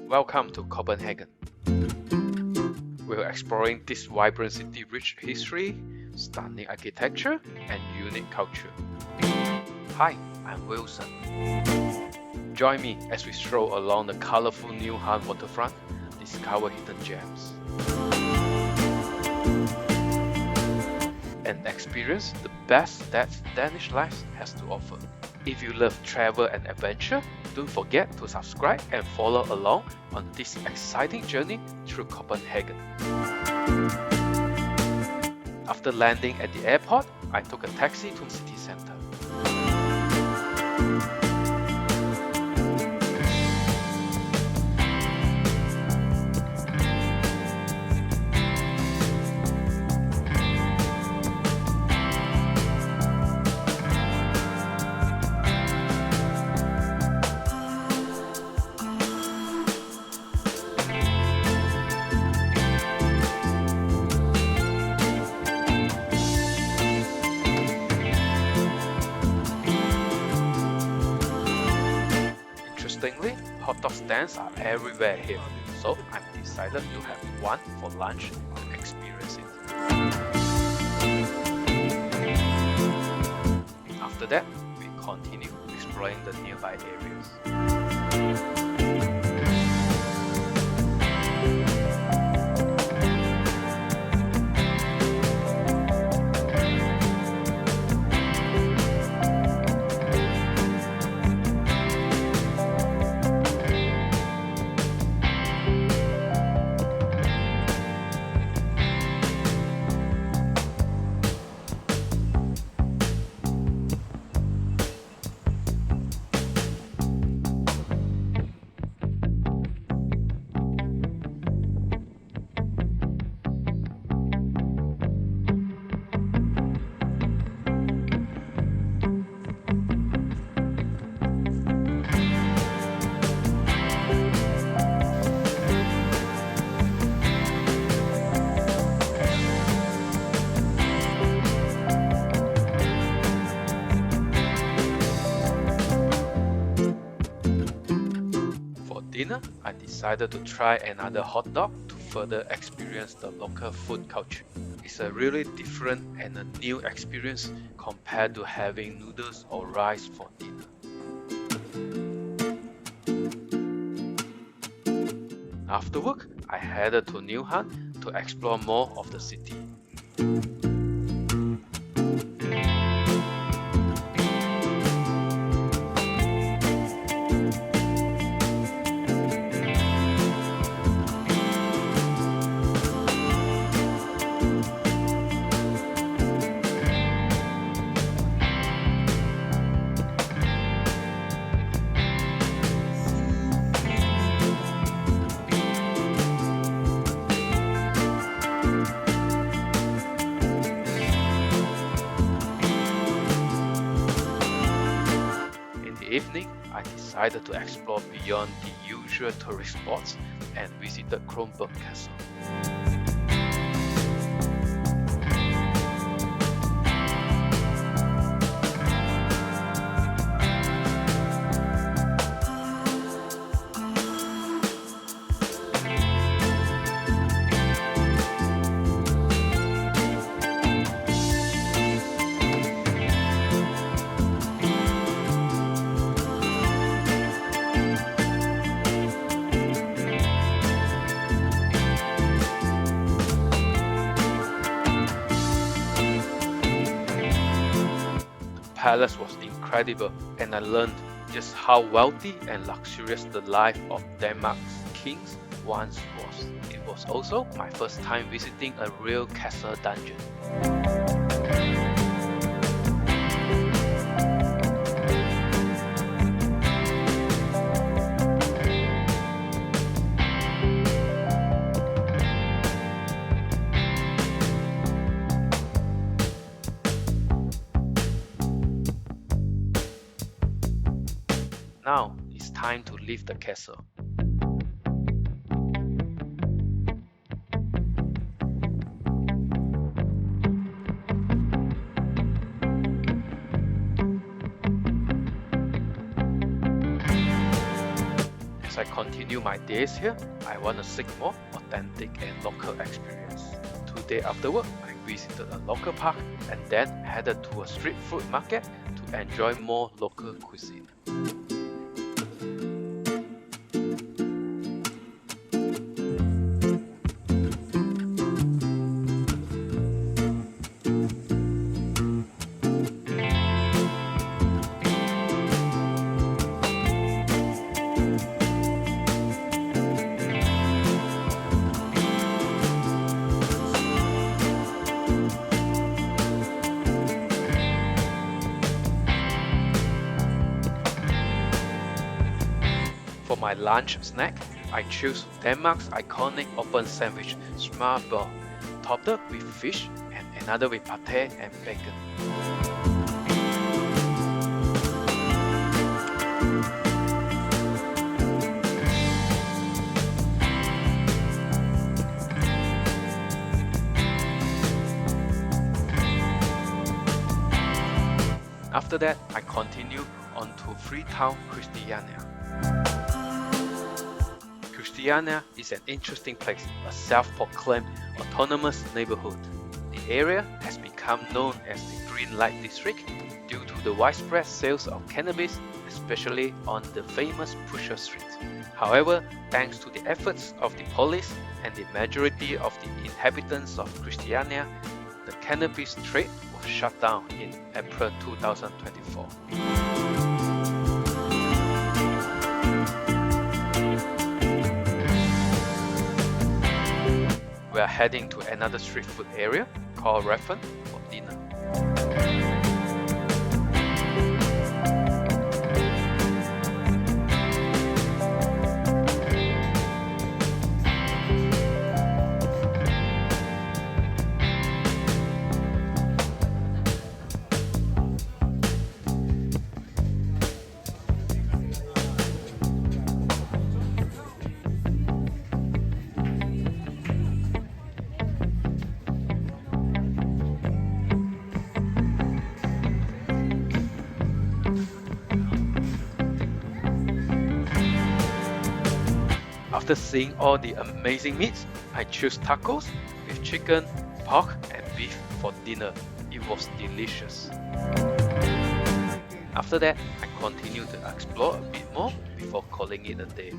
Welcome to Copenhagen. We're exploring this vibrant city rich history, stunning architecture, and unique culture. Hi, I'm Wilson. Join me as we stroll along the colorful Nyhavn waterfront, discover hidden gems, and experience the best that Danish life has to offer. If you love travel and adventure, don't forget to subscribe and follow along on this exciting journey through Copenhagen. After landing at the airport, I took a taxi to the city center. Interestingly, hot dog stands are everywhere here, so I'm decided to have one for lunch to experience it. After that, we continue exploring the nearby areas. Dinner, I decided to try another hot dog to further experience the local food culture. It's a really different and a new experience compared to having noodles or rice for dinner. After work, I headed to Nyhavn to explore more of the city. Evening, I decided to explore beyond the usual tourist spots and visited Kronborg Castle. The palace was incredible, and I learned just how wealthy and luxurious the life of Denmark's kings once was. It was also my first time visiting a real castle dungeon. Now it's time to leave the castle. As I continue my days here, I want to seek more authentic and local experience. 2 days afterward, I visited a local park and then headed to a street food market to enjoy more local cuisine. For my lunch snack, I choose Denmark's iconic open sandwich smørrebrød, topped with fish and another with pate and bacon. After that, I continue on to Freetown, Christiania. Christiania is an interesting place, a self-proclaimed autonomous neighborhood. The area has become known as the Green Light District due to the widespread sales of cannabis, especially on the famous Pusher Street. However, thanks to the efforts of the police and the majority of the inhabitants of Christiania, the cannabis trade was shut down in April 2024. We are heading to another street food area called Reffen for dinner. After seeing all the amazing meats, I chose tacos with chicken, pork and beef for dinner. It was delicious. After that, I continued to explore a bit more before calling it a day.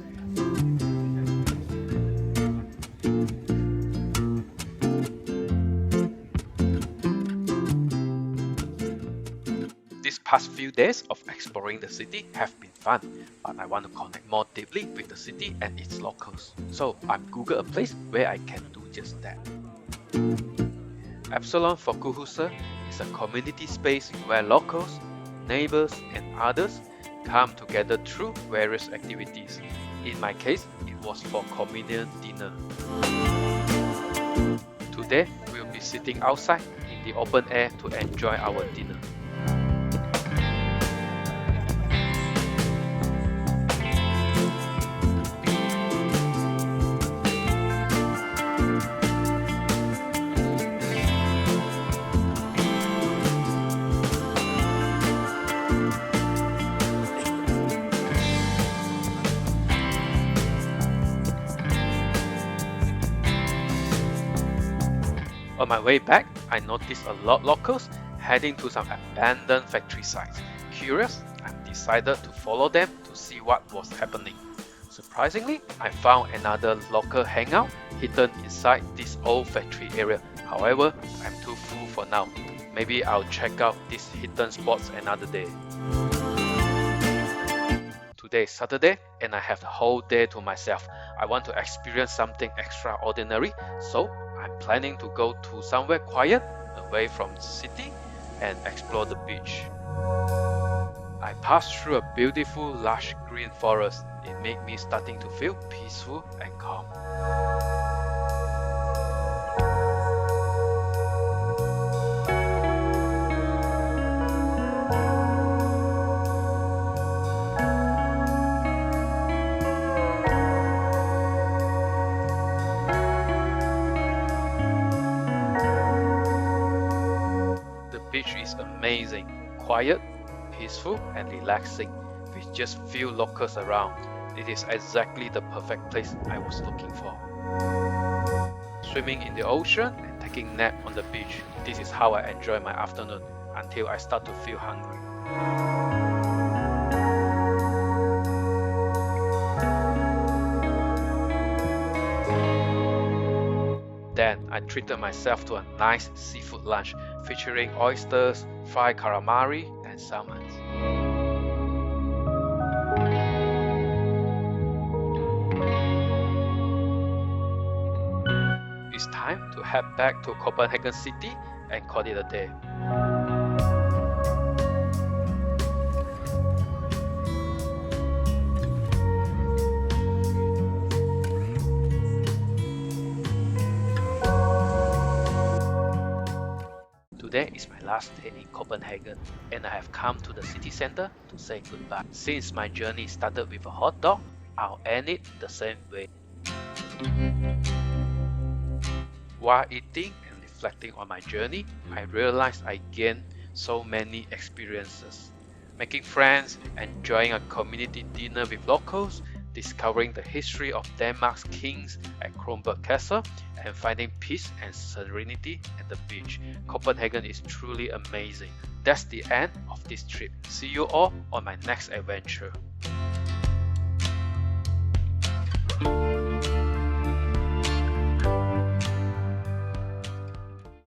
These past few days of exploring the city have been fun, but I want to connect more deeply with the city and its locals. So I've googled a place where I can do just that. Absalon Folkehuset is a community space where locals, neighbors and others come together through various activities. In my case, it was for communal dinner. Today, we'll be sitting outside in the open air to enjoy our dinner. On my way back, I noticed a lot of locals heading to some abandoned factory sites. Curious, I decided to follow them to see what was happening. Surprisingly, I found another local hangout hidden inside this old factory area. However, I'm too full for now. Maybe I'll check out these hidden spots another day. Today is Saturday and I have the whole day to myself. I want to experience something extraordinary, so I'm planning to go to somewhere quiet, away from the city, and explore the beach. I passed through a beautiful, lush green forest. It made me starting to feel peaceful and calm. The beach is amazing, quiet, peaceful and relaxing with just few locals around. it is exactly the perfect place I was looking for. Swimming in the ocean and taking nap on the beach, this is how I enjoy my afternoon until I start to feel hungry. Then I treated myself to a nice seafood lunch featuring oysters, fried calamari, and salmons. It's time to head back to Copenhagen city and call it a day. Today is my last day in Copenhagen and I have come to the city center to say goodbye. Since my journey started with a hot dog, I'll end it the same way. While eating and reflecting on my journey, I realized I gained so many experiences. Making friends, enjoying a community dinner with locals, discovering the history of Denmark's kings at Kronborg Castle, and finding peace and serenity at the beach. Copenhagen is truly amazing. That's the end of this trip. See you all on my next adventure.